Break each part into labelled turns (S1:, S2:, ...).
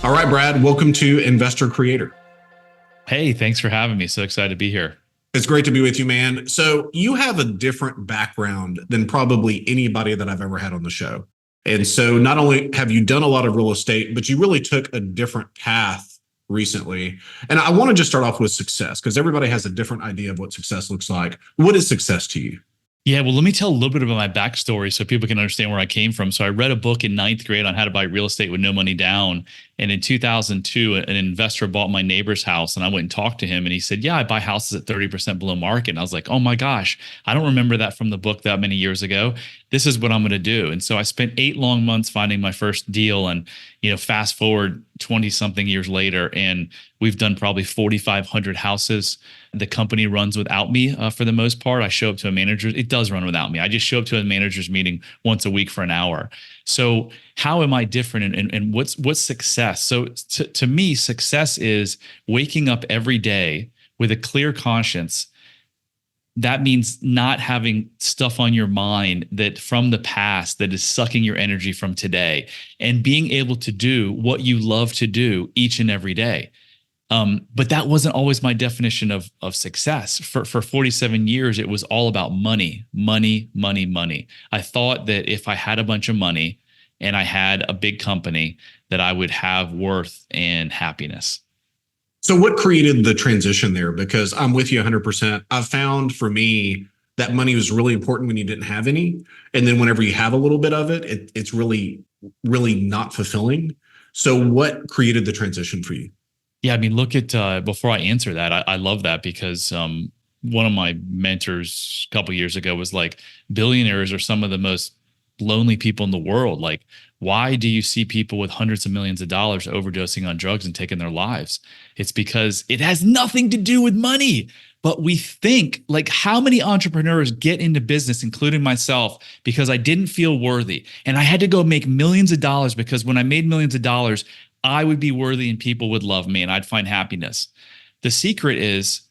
S1: All right, Brad, welcome to Investor Creator.
S2: Hey, thanks for having me. So excited to be here.
S1: It's great to be with you, man. So, you have a different background than probably anybody that I've ever had on the show. And so, not only have you done a lot of real estate, but you really took a different path recently. And I want to just start off with success because everybody has a different idea of what success looks like. What is success to you?
S2: Yeah, well, let me tell a little bit about my backstory so people can understand where I came from. So I read a book in ninth grade on how to buy real estate with no money down. And in 2002, an investor bought my neighbor's house and I went and talked to him and he said, yeah, I buy houses at 30% below market. And I was like, oh my gosh, I don't remember that from the book that many years ago. This is what I'm going to do. And so I spent 8 long months finding my first deal. And, fast forward 20 something years later, and we've done probably 4,500 houses. The company runs without me for the most part. I show up to a manager. It does run without me. I just show up to a manager's meeting once a week for an hour. So how am I different and what's success? So to me, success is waking up every day with a clear conscience. That means not having stuff on your mind that from the past that is sucking your energy from today, and being able to do what you love to do each and every day. But that wasn't always my definition of success. For 47 years, it was all about money, money, money, money. I thought that if I had a bunch of money and I had a big company, that I would have worth and happiness.
S1: So, what created the transition there? Because I'm with you 100%. I've found for me that money was really important when you didn't have any. And then whenever you have a little bit of it, it's really, really not fulfilling. So, what created the transition for you?
S2: Yeah, I mean, look at before I answer that, I love that because one of my mentors a couple of years ago was like, billionaires are some of the most lonely people in the world. Like, why do you see people with hundreds of millions of dollars overdosing on drugs and taking their lives? It's because it has nothing to do with money. But we think, like, how many entrepreneurs get into business, including myself, because I didn't feel worthy and I had to go make millions of dollars because when I made millions of dollars, I would be worthy and people would love me and I'd find happiness. The secret is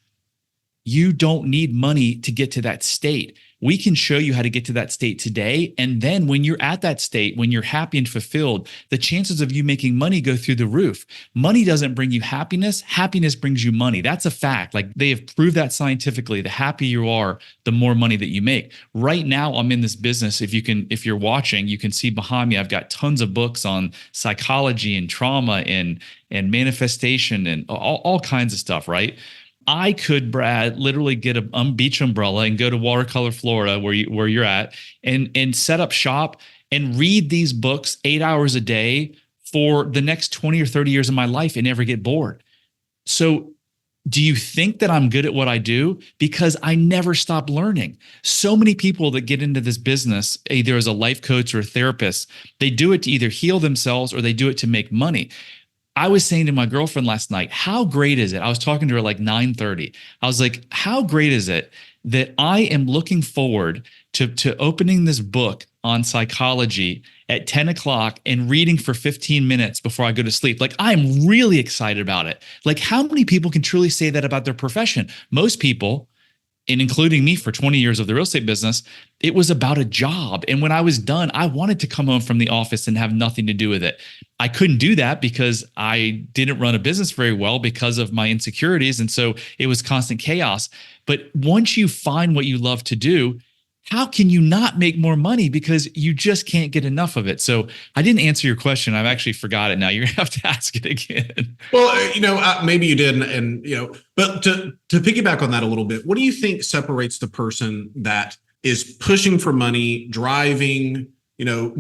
S2: you don't need money to get to that state. We can show you how to get to that state today. And then when you're at that state, when you're happy and fulfilled, the chances of you making money go through the roof. Money doesn't bring you happiness. Happiness brings you money. That's a fact. Like, they have proved that scientifically. The happier you are, the more money that you make. Right now, I'm in this business. If you're watching, you can see behind me, I've got tons of books on psychology and trauma and manifestation and all kinds of stuff, right? I could, Brad, literally get a beach umbrella and go to Watercolor, Florida, where you're at, and set up shop and read these books 8 hours a day for the next 20 or 30 years of my life and never get bored. So do you think that I'm good at what I do? Because I never stop learning. So many people that get into this business, either as a life coach or a therapist, they do it to either heal themselves or they do it to make money. I was saying to my girlfriend last night, how great is it? I was talking to her like 9:30. I was like, how great is it that I am looking forward to opening this book on psychology at 10 o'clock and reading for 15 minutes before I go to sleep? Like, I'm really excited about it. Like, how many people can truly say that about their profession? Most people, and including me for 20 years of the real estate business, it was about a job. And when I was done, I wanted to come home from the office and have nothing to do with it. I couldn't do that because I didn't run a business very well because of my insecurities. And so it was constant chaos. But once you find what you love to do, how can you not make more money? Because you just can't get enough of it. So I didn't answer your question. I've actually forgot it now. You're gonna have to ask it again.
S1: Well, maybe you did, but to piggyback on that a little bit, what do you think separates the person that is pushing for money, driving,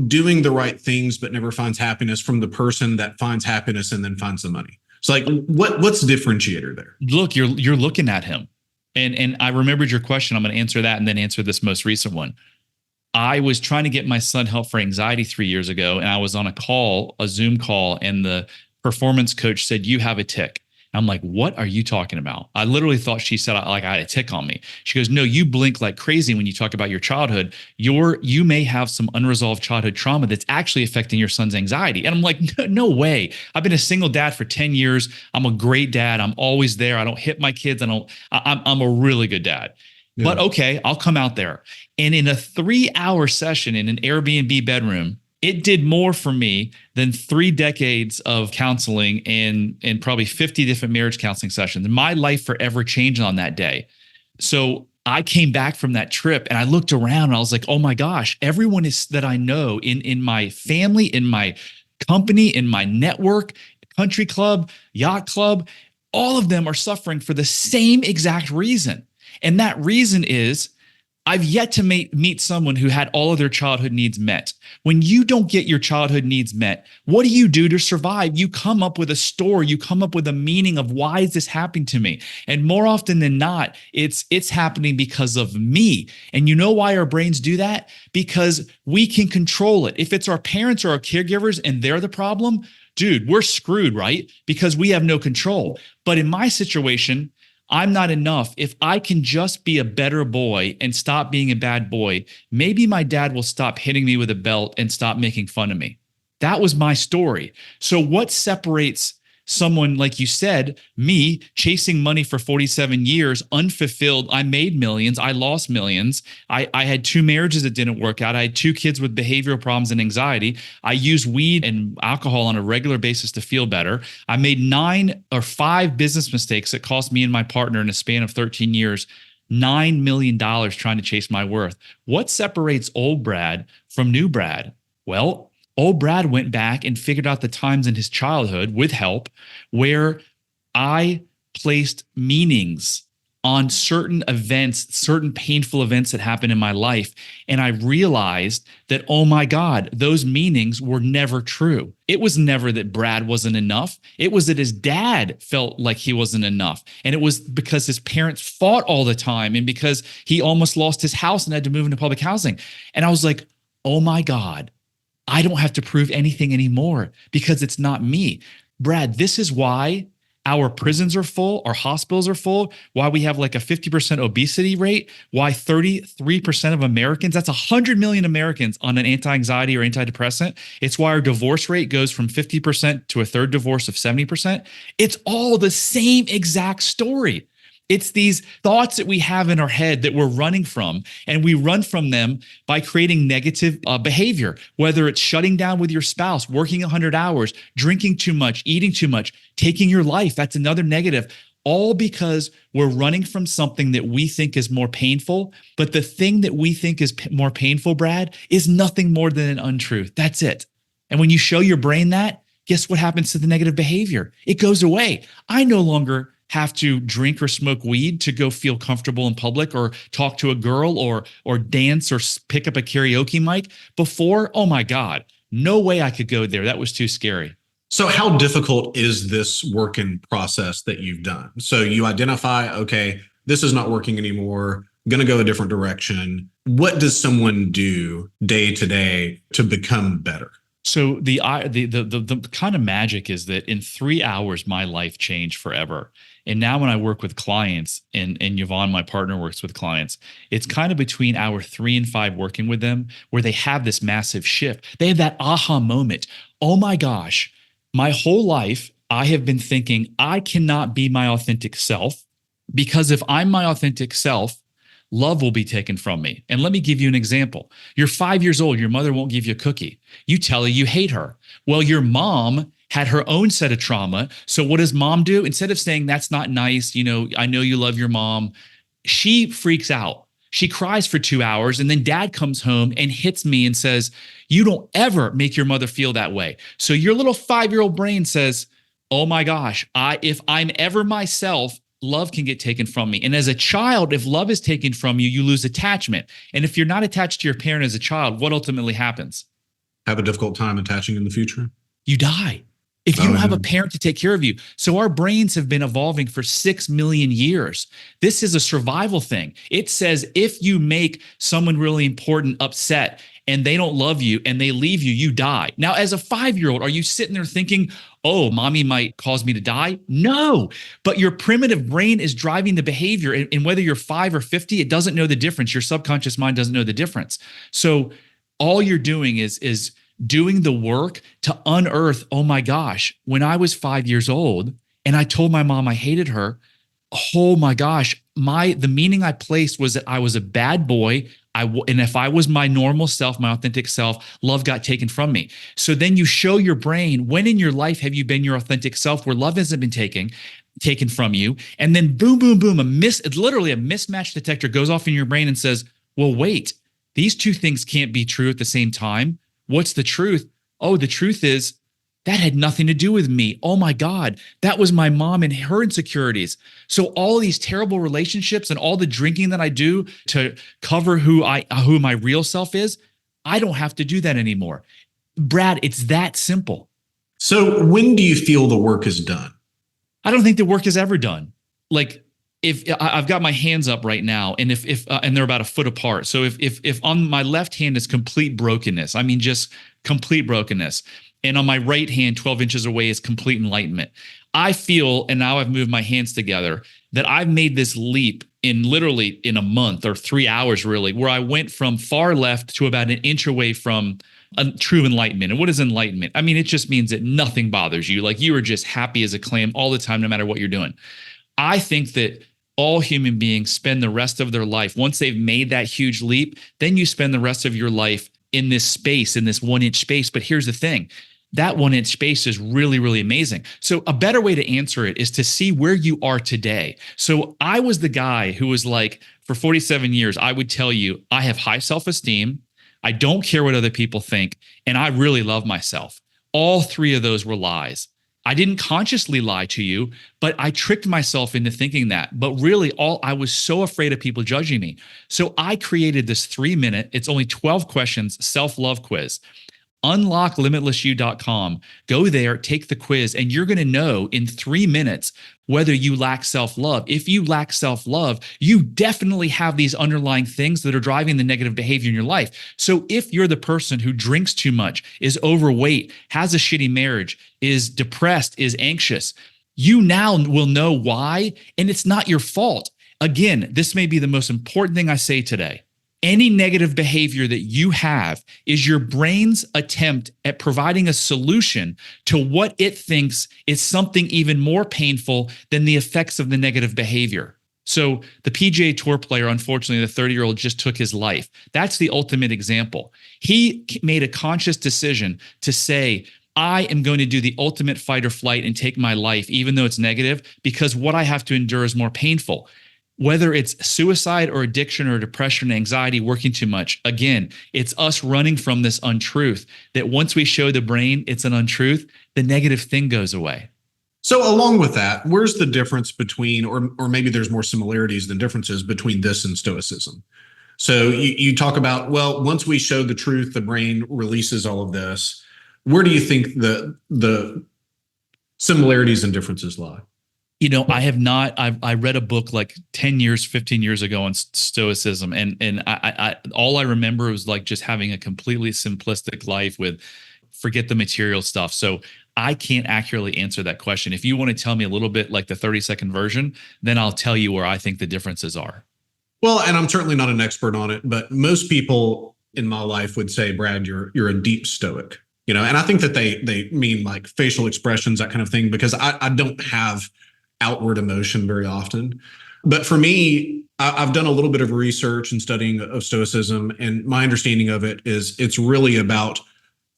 S1: doing the right things, but never finds happiness from the person that finds happiness and then finds the money? So, like, what's the differentiator there?
S2: Look, you're looking at him. And I remembered your question. I'm going to answer that and then answer this most recent one. I was trying to get my son help for anxiety 3 years ago, and I was on a Zoom call, and the performance coach said, "You have a tick." I'm like, "What are you talking about?" I literally thought she said like I had a tick on me. She goes, "No, you blink like crazy when you talk about your childhood. You may have some unresolved childhood trauma that's actually affecting your son's anxiety." And I'm like, no way. I've been a single dad for 10 years. I'm a great dad. I'm always there. I don't hit my kids. I'm a really good dad. Yeah. But okay, I'll come out there. And in a 3-hour session in an Airbnb bedroom, it did more for me than 3 decades of counseling and probably 50 different marriage counseling sessions. My life forever changed on that day. So I came back from that trip and I looked around and I was like, oh my gosh, everyone is that I know in my family, in my company, in my network, country club, yacht club, all of them are suffering for the same exact reason. And that reason is I've yet to meet someone who had all of their childhood needs met. When you don't get your childhood needs met, what do you do to survive? You come up with a story, you come up with a meaning of why is this happening to me? And more often than not, it's happening because of me. And you know why our brains do that? Because we can control it. If it's our parents or our caregivers and they're the problem, dude, we're screwed, right? Because we have no control. But in my situation, I'm not enough. If I can just be a better boy and stop being a bad boy, maybe my dad will stop hitting me with a belt and stop making fun of me. That was my story. So what separates someone, like you said, me chasing money for 47 years, unfulfilled? I made millions. I lost millions. I had 2 marriages that didn't work out. I had 2 kids with behavioral problems and anxiety. I used weed and alcohol on a regular basis to feel better. I made 9 or 5 business mistakes that cost me and my partner in a span of 13 years, $9 million trying to chase my worth. What separates old Brad from new Brad? Well, old Brad went back and figured out the times in his childhood with help where I placed meanings on certain events, certain painful events that happened in my life. And I realized that, oh my God, those meanings were never true. It was never that Brad wasn't enough. It was that his dad felt like he wasn't enough. And it was because his parents fought all the time and because he almost lost his house and had to move into public housing. And I was like, oh my God, I don't have to prove anything anymore because it's not me. Brad, this is why our prisons are full, our hospitals are full, why we have like a 50% obesity rate, why 33% of Americans, that's 100 million Americans on an anti-anxiety or antidepressant. It's why our divorce rate goes from 50% to a third divorce of 70%. It's all the same exact story. It's these thoughts that we have in our head that we're running from, and we run from them by creating negative behavior, whether it's shutting down with your spouse, working 100 hours, drinking too much, eating too much, taking your life. That's another negative, all because we're running from something that we think is more painful. But the thing that we think is more painful, Brad, is nothing more than an untruth. That's it. And when you show your brain that, guess what happens to the negative behavior? It goes away. I no longer have to drink or smoke weed to go feel comfortable in public or talk to a girl or dance or pick up a karaoke mic. Before, oh my God, no way I could go there. That was too scary.
S1: So how difficult is this working process that you've done? So you identify, okay, this is not working anymore, I'm going to go a different direction. What does someone do day to day to become better?
S2: So the kind of magic is that in 3 hours, my life changed forever. And now when I work with clients, and Yvonne, my partner, works with clients, it's kind of between hour 3 and 5 working with them where they have this massive shift. They have that aha moment. Oh my gosh, my whole life, I have been thinking I cannot be my authentic self because if I'm my authentic self, love will be taken from me. And let me give you an example. You're 5 years old. Your mother won't give you a cookie. You tell her you hate her. Well, your mom had her own set of trauma. So what does mom do? Instead of saying, that's not nice, I know you love your mom, she freaks out. She cries for 2 hours. And then dad comes home and hits me and says, you don't ever make your mother feel that way. So your little 5-year-old brain says, oh my gosh, if I'm ever myself, love can get taken from me. And as a child, if love is taken from you, you lose attachment. And if you're not attached to your parent as a child, what ultimately happens?
S1: Have a difficult time attaching in the future?
S2: You die. If you don't have a parent to take care of you. So our brains have been evolving for 6 million years. This is a survival thing. It says if you make someone really important upset and they don't love you and they leave you, you die. Now, as a 5-year-old, are you sitting there thinking, oh, mommy might cause me to die? No, but your primitive brain is driving the behavior. And whether you're 5 or 50, it doesn't know the difference. Your subconscious mind doesn't know the difference. So all you're doing is doing the work to unearth, oh my gosh, when I was 5 years old and I told my mom I hated her, oh my gosh, the meaning I placed was that I was a bad boy. And if I was my normal self, my authentic self, love got taken from me. So then you show your brain, when in your life have you been your authentic self where love hasn't been taken from you? And then boom, boom, boom, literally a mismatch detector goes off in your brain and says, well, wait, these two things can't be true at the same time. What's the truth? Oh, the truth is that had nothing to do with me. Oh my God, that was my mom and her insecurities. So all these terrible relationships and all the drinking that I do to cover who my real self is, I don't have to do that anymore. Brad, it's that simple.
S1: So when do you feel the work is done?
S2: I don't think the work is ever done. Like, if I've got my hands up right now, and and they're about a foot apart. So if on my left hand is complete brokenness, I mean just complete brokenness, and on my right hand, 12 inches away, is complete enlightenment. I feel, and now I've moved my hands together, that I've made this leap literally in a month or 3 hours, really, where I went from far left to about an inch away from a true enlightenment. And what is enlightenment? I mean, it just means that nothing bothers you. Like, you are just happy as a clam all the time, no matter what you're doing. I think that all human beings spend the rest of their life, once they've made that huge leap, then you spend the rest of your life in this space, in this 1 inch space. But here's the thing. That 1 inch space is really, really amazing. So a better way to answer it is to see where you are today. So I was the guy who was like, for 47 years, I would tell you, I have high self-esteem. I don't care what other people think. And I really love myself. All three of those were lies. I didn't consciously lie to you, but I tricked myself into thinking that. But really, I was so afraid of people judging me. So I created this 3-minute, it's only 12 questions, self-love quiz. UnlockLimitlessYou.com. Go there, take the quiz, and you're going to know in 3 minutes whether you lack self-love. If you lack self-love, you definitely have these underlying things that are driving the negative behavior in your life. So if you're the person who drinks too much, is overweight, has a shitty marriage, is depressed, is anxious, you now will know why, and it's not your fault. Again, this may be the most important thing I say today. Any negative behavior that you have is your brain's attempt at providing a solution to what it thinks is something even more painful than the effects of the negative behavior. So the PGA Tour player, unfortunately, the 30-year-old just took his life. That's the ultimate example. He made a conscious decision to say, I am going to do the ultimate fight or flight and take my life, even though it's negative, because what I have to endure is more painful. Whether it's suicide or addiction or depression, anxiety, working too much, again, it's us running from this untruth that once we show the brain it's an untruth, the negative thing goes away.
S1: So along with that, where's the difference between, or maybe there's more similarities than differences between this and Stoicism? So you talk about, well, once we show the truth, the brain releases all of this. Where do you think the similarities and differences lie?
S2: You know, I read a book like 10 years, 15 years ago on Stoicism. And I all I remember was like just having a completely simplistic life with forget the material stuff. So I can't accurately answer that question. If you want to tell me a little bit like the 30-second version, then I'll tell you where I think the differences are.
S1: Well, and I'm certainly not an expert on it, but most people in my life would say, Brad, you're a deep Stoic, and I think that they mean like facial expressions, that kind of thing, because I don't have outward emotion very often. But for me, I've done a little bit of research and studying of Stoicism, and my understanding of it is it's really about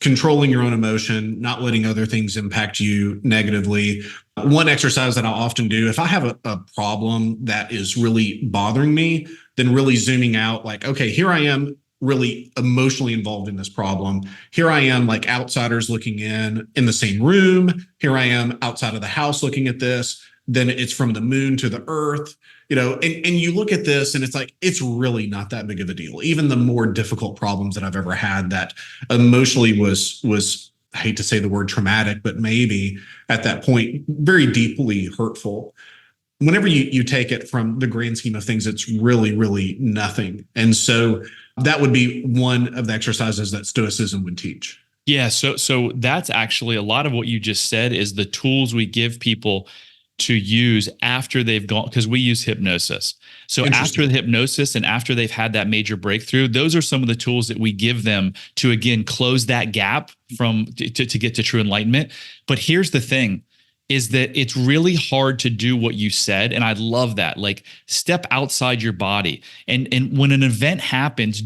S1: controlling your own emotion, not letting other things impact you negatively. One exercise that I often do, if I have a problem that is really bothering me, then really zooming out, like, okay, here I am really emotionally involved in this problem. Here I am, like outsiders looking in the same room. Here I am outside of the house looking at this. Then it's from the moon to the earth, and you look at this and it's like, it's really not that big of a deal. Even the more difficult problems that I've ever had that emotionally was, I hate to say the word traumatic, but maybe at that point, very deeply hurtful. Whenever you take it from the grand scheme of things, it's really, really nothing. And so that would be one of the exercises that Stoicism would teach.
S2: Yeah. So that's actually a lot of what you just said is the tools we give people to use after they've gone, because we use hypnosis. So after the hypnosis and after they've had that major breakthrough, those are some of the tools that we give them to, again, close that gap to get to true enlightenment. But here's the thing. is that it's really hard to do what you said. And I love that. Like, step outside your body. And when an event happens,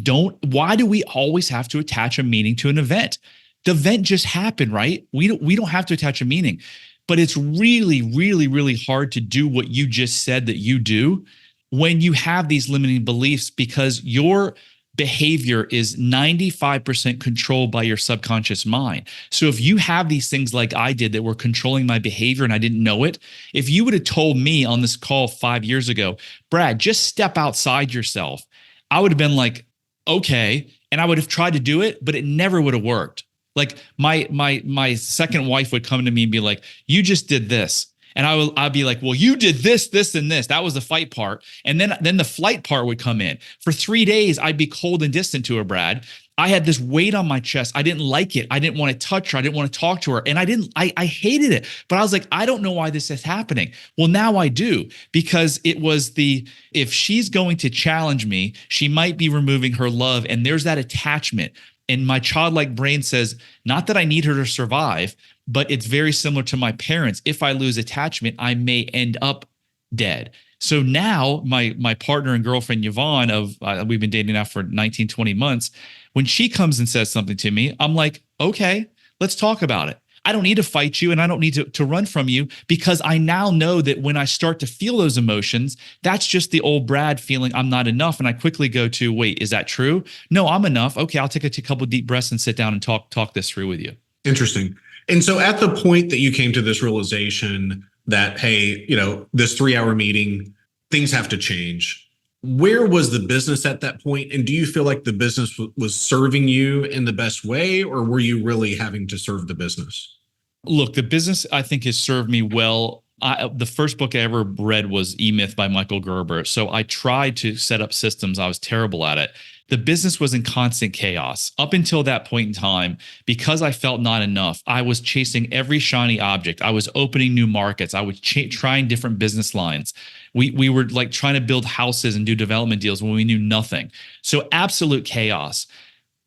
S2: why do we always have to attach a meaning to an event? The event just happened, right? We don't have to attach a meaning. But it's really, really, really hard to do what you just said that you do when you have these limiting beliefs, because your behavior is 95% controlled by your subconscious mind. So if you have these things like I did that were controlling my behavior and I didn't know it, if you would have told me on this call 5 years ago, Brad, just step outside yourself, I would have been like, okay. And I would have tried to do it, but it never would have worked. Like my second wife would come to me and be like, you just did this. And I'd be like, well, you did this, this, and this. That was the fight part. And then the flight part would come in. For 3 days, I'd be cold and distant to her, Brad. I had this weight on my chest. I didn't like it. I didn't want to touch her. I didn't want to talk to her. And I hated it. But I was like, I don't know why this is happening. Well, now I do, because it was if she's going to challenge me, she might be removing her love. And there's that attachment. And my childlike brain says, not that I need her to survive, but it's very similar to my parents. If I lose attachment, I may end up dead. So now my partner and girlfriend, Yvonne, we've been dating now for 19, 20 months. When she comes and says something to me, I'm like, okay, let's talk about it. I don't need to fight you and I don't need to run from you, because I now know that when I start to feel those emotions, that's just the old Brad feeling I'm not enough. And I quickly go to, wait, is that true? No, I'm enough. Okay, I'll take a couple of deep breaths and sit down and talk this through with you.
S1: Interesting. And so at the point that you came to this realization that, hey, this 3-hour meeting, things have to change, where was the business at that point? And do you feel like the business was serving you in the best way, or were you really having to serve the business?
S2: Look, the business, I think, has served me well. The first book I ever read was E-Myth by Michael Gerber. So I tried to set up systems. I was terrible at it. The business was in constant chaos up until that point in time. Because I felt not enough, I was chasing every shiny object. I was opening new markets. I was trying different business lines. We were like trying to build houses and do development deals when we knew nothing. So absolute chaos.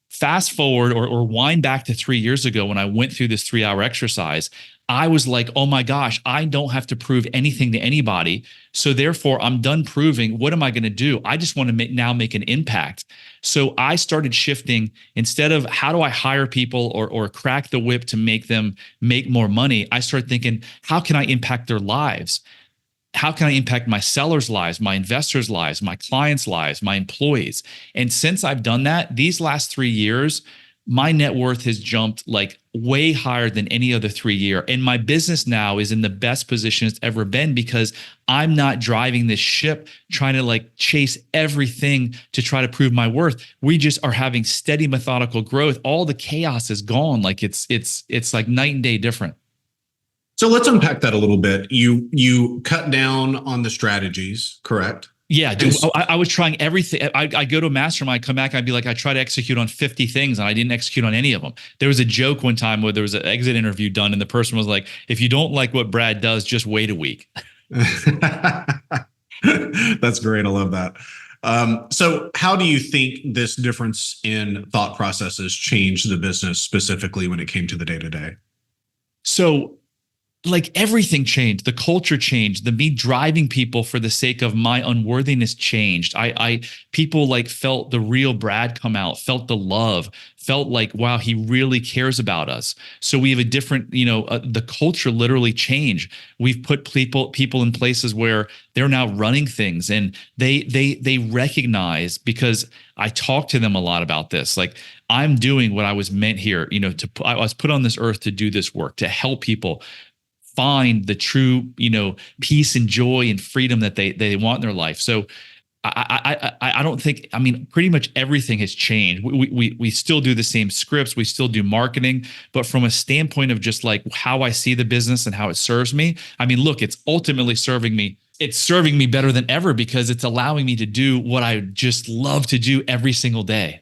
S2: Fast forward or wind back to 3 years ago when I went through this 3-hour exercise, I was like, oh my gosh, I don't have to prove anything to anybody. So therefore, I'm done proving. What am I going to do? I just want to now make an impact. So I started shifting. Instead of how do I hire people or crack the whip to make them make more money, I started thinking, how can I impact their lives? How can I impact my sellers' lives, my investors' lives, my clients' lives, my employees? And since I've done that, these last 3 years, my net worth has jumped like way higher than any other 3 year. And my business now is in the best position it's ever been, because I'm not driving this ship trying to like chase everything to try to prove my worth. We just are having steady, methodical growth. All the chaos is gone. Like it's like night and day different.
S1: So let's unpack that a little bit. You cut down on the strategies, correct?
S2: Yeah, dude, I was trying everything. I go to a mastermind, come back, I'd be like, I try to execute on 50 things and I didn't execute on any of them. There was a joke one time where there was an exit interview done and the person was like, if you don't like what Brad does, just wait a week.
S1: That's great. I love that. So how do you think this difference in thought processes changed the business specifically when it came to the day-to-day?
S2: So like everything changed. The culture changed. Me driving people for the sake of my unworthiness changed. People like felt the real Brad come out, felt the love, felt like, wow, he really cares about us. So we have a different, the culture literally changed. We've put people in places where they're now running things, and they recognize, because I talk to them a lot about this. Like, I'm doing what I was meant here, I was put on this earth to do this work, to help people find the true, peace and joy and freedom that they want in their life. So I don't think, pretty much everything has changed. We still do the same scripts. We still do marketing, but from a standpoint of just like how I see the business and how it serves me, look, it's ultimately serving me. It's serving me better than ever, because it's allowing me to do what I just love to do every single day.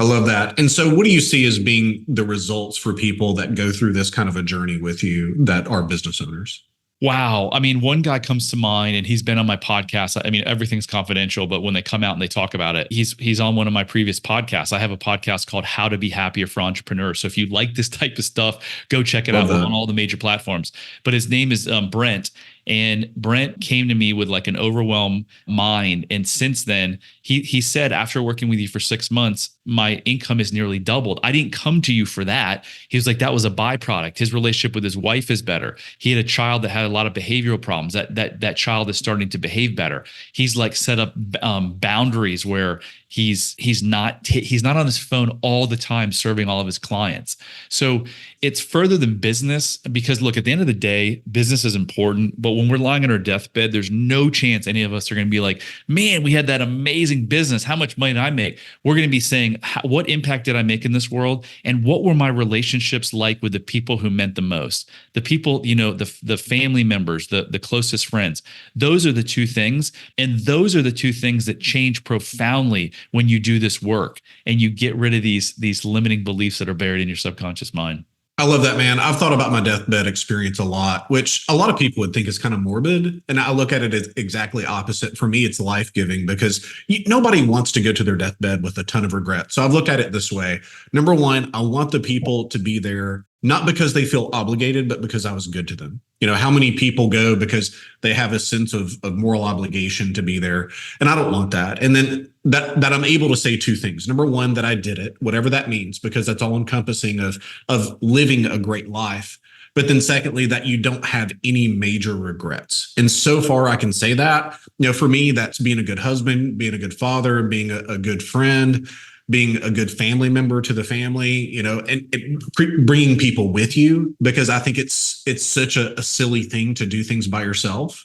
S1: I love that. And so what do you see as being the results for people that go through this kind of a journey with you that are business owners?
S2: Wow. I mean, one guy comes to mind and he's been on my podcast. I mean, everything's confidential, but when they come out and they talk about it, he's on one of my previous podcasts. I have a podcast called How to Be Happier for Entrepreneurs. So if you like this type of stuff, go check it
S1: Love
S2: out. We're
S1: that.
S2: on all the major platforms. But his name is Brent. And Brent came to me with like an overwhelmed mind. And since then, he said, after working with you for 6 months, my income has nearly doubled. I didn't come to you for that. He was like, that was a byproduct. His relationship with his wife is better. He had a child that had a lot of behavioral problems. That child is starting to behave better. He's like set up boundaries where he's not on his phone all the time serving all of his clients. So it's further than business, because look, at the end of the day, business is important, but when we're lying on our deathbed, there's no chance any of us are going to be like, man, we had that amazing business. How much money did I make? We're going to be saying, what impact did I make in this world? And what were my relationships like with the people who meant the most? The people, the family members, the closest friends. Those are the two things. And those are the two things that change profoundly when you do this work and you get rid of these limiting beliefs that are buried in your subconscious mind.
S1: I love that, man. I've thought about my deathbed experience a lot, which a lot of people would think is kind of morbid. And I look at it as exactly opposite. For me, it's life-giving because nobody wants to go to their deathbed with a ton of regret. So I've looked at it this way. Number one, I want the people to be there, not because they feel obligated, but because I was good to them. How many people go because they have a sense of moral obligation to be there? And I don't want that. And then that I'm able to say two things. Number one, that I did it, whatever that means, because that's all encompassing of living a great life. But then secondly, that you don't have any major regrets. And so far I can say that, for me, that's being a good husband, being a good father, being a good friend, being a good family member to the family, and bringing people with you, because I think it's such a silly thing to do things by yourself.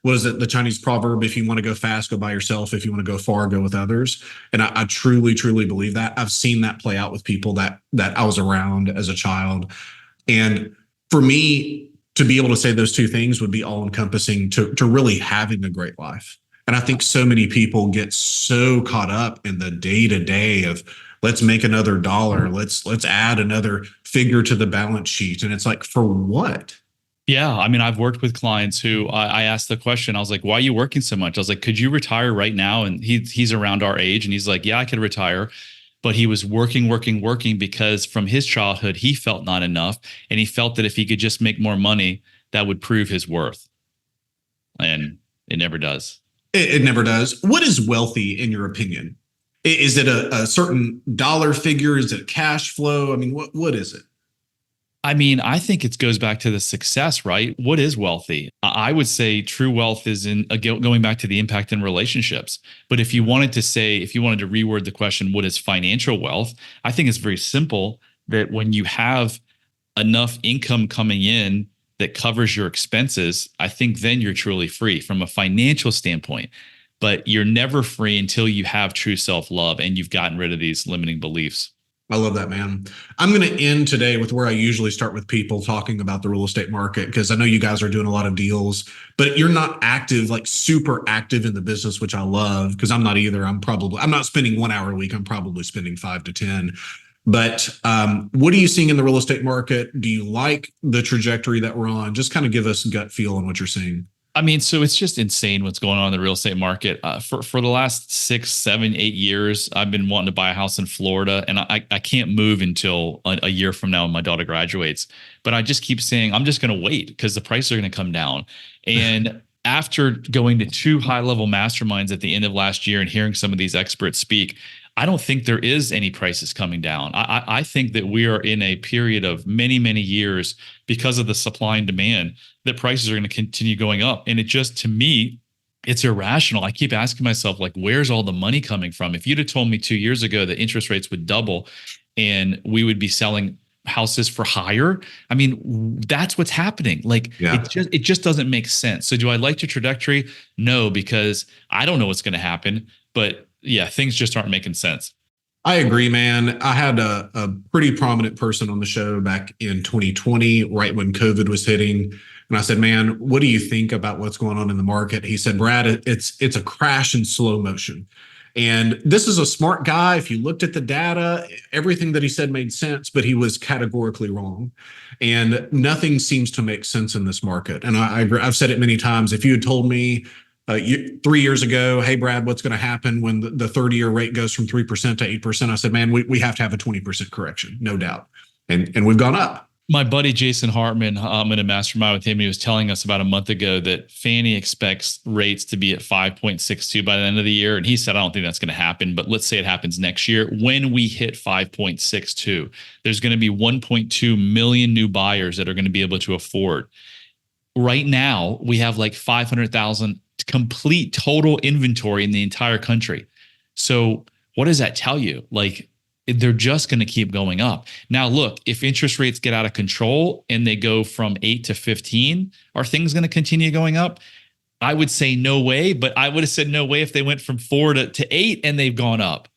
S1: What is it? The Chinese proverb, if you want to go fast, go by yourself. If you want to go far, go with others. And I truly, truly believe that. I've seen that play out with people that I was around as a child. And for me to be able to say those two things would be all encompassing to really having a great life. And I think so many people get so caught up in the day to day of let's make another dollar. Let's add another figure to the balance sheet. And it's like, for what?
S2: Yeah. I mean, I've worked with clients who I asked the question, I was like, why are you working so much? I was like, could you retire right now? And he's around our age and he's like, yeah, I could retire. But he was working because from his childhood, he felt not enough. And he felt that if he could just make more money, that would prove his worth. And it never does.
S1: It never does. What is wealthy in your opinion? Is it a certain dollar figure? Is it cash flow? I mean, what is it?
S2: I mean, I think it goes back to the success, right? What is wealthy? I would say true wealth is in going back to the impact in relationships. But if you wanted to reword the question, what is financial wealth? I think it's very simple that when you have enough income coming in that covers your expenses, I think then you're truly free from a financial standpoint. But you're never free until you have true self-love and you've gotten rid of these limiting beliefs.
S1: I love that, man. I'm going to end today with where I usually start with people talking about the real estate market, because I know you guys are doing a lot of deals, but you're not active, like super active in the business, which I love, because I'm not either. I'm not spending 1 hour a week. I'm probably spending 5 to 10. But what are you seeing in the real estate market? Do you like the trajectory that we're on? Just kind of give us a gut feel on what you're seeing.
S2: I mean, so it's just insane what's going on in the real estate market. For the last 6, 7, 8 years, I've been wanting to buy a house in Florida, and I can't move until a year from now when my daughter graduates. But I just keep saying, I'm just going to wait because the prices are going to come down. And after going to 2 high-level masterminds at the end of last year and hearing some of these experts speak, I don't think there is any prices coming down. I think that we are in a period of many, many years because of the supply and demand that prices are going to continue going up. And it just, to me, it's irrational. I keep asking myself, like, where's all the money coming from? If you'd have told me 2 years ago that interest rates would double and we would be selling houses for higher, I mean, that's what's happening. Like, yeah. It just doesn't make sense. So do I like the trajectory? No, because I don't know what's going to happen. But yeah, things just aren't making sense.
S1: I agree, man. I had a pretty prominent person on the show back in 2020, right when COVID was hitting. And I said, man, what do you think about what's going on in the market? He said, Brad, it's a crash in slow motion. And this is a smart guy. If you looked at the data, everything that he said made sense, but he was categorically wrong. And nothing seems to make sense in this market. And I agree. I've said it many times. If you had told me 3 years ago, hey, Brad, what's going to happen when the 30-year rate goes from 3% to 8%? I said, man, we have to have a 20% correction, no doubt. And we've gone up.
S2: My buddy Jason Hartman, I'm in a mastermind with him. He was telling us about a month ago that Fannie expects rates to be at 5.62 by the end of the year. And he said, I don't think that's going to happen, but let's say it happens next year. When we hit 5.62, there's going to be 1.2 million new buyers that are going to be able to afford. Right now, we have like 500,000 complete total inventory in the entire country. So what does that tell you? Like, they're just going to keep going up. Now, look, if interest rates get out of control and they go from 8 to 15, are things going to continue going up? I would say no way, but I would have said no way if they went from 4 to 8 and they've gone up.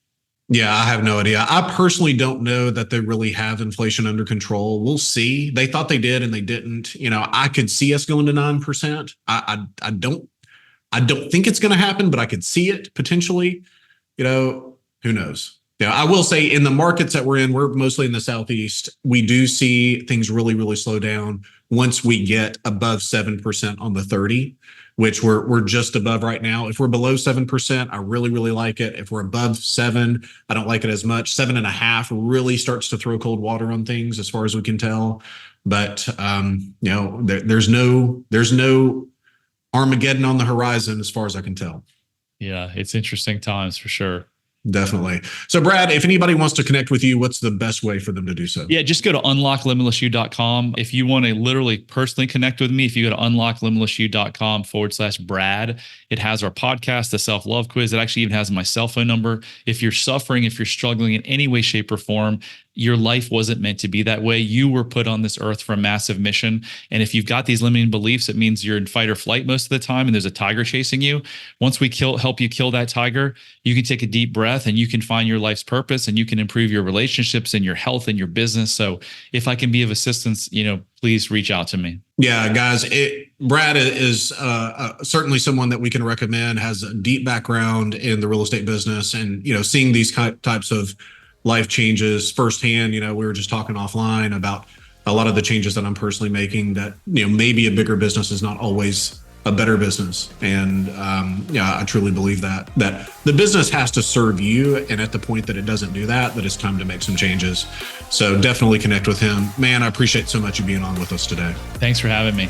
S1: Yeah, I have no idea. I personally don't know that they really have inflation under control. We'll see. They thought they did and they didn't. I could see us going to 9%. I don't think it's going to happen, but I could see it potentially. Who knows? Yeah, I will say in the markets that we're in, we're mostly in the Southeast. We do see things really, really slow down once we get above 7% on the 30, which we're just above right now. If we're below 7%, I really, really like it. If we're above 7, I don't like it as much. 7.5 really starts to throw cold water on things as far as we can tell. But there's no Armageddon on the horizon as far as I can tell.
S2: Yeah, it's interesting times for sure.
S1: Definitely. So, Brad, if anybody wants to connect with you, what's the best way for them to do so?
S2: Yeah, just go to unlocklimitlessyou.com. If you want to literally personally connect with me, if you go to unlocklimitlessyou.com/Brad, it has our podcast, the self-love quiz. It actually even has my cell phone number. If you're suffering, if you're struggling in any way, shape, or form, your life wasn't meant to be that way. You were put on this earth for a massive mission. And if you've got these limiting beliefs, it means you're in fight or flight most of the time and there's a tiger chasing you. Once we help you kill that tiger, you can take a deep breath and you can find your life's purpose and you can improve your relationships and your health and your business. So if I can be of assistance, please reach out to me.
S1: Yeah, guys, Brad is certainly someone that we can recommend, has a deep background in the real estate business and, seeing these types of life changes firsthand. We were just talking offline about a lot of the changes that I'm personally making that, maybe a bigger business is not always a better business. And I truly believe that the business has to serve you. And at the point that it doesn't do that it's time to make some changes. So definitely connect with him. Man, I appreciate so much you being on with us today.
S2: Thanks for having me.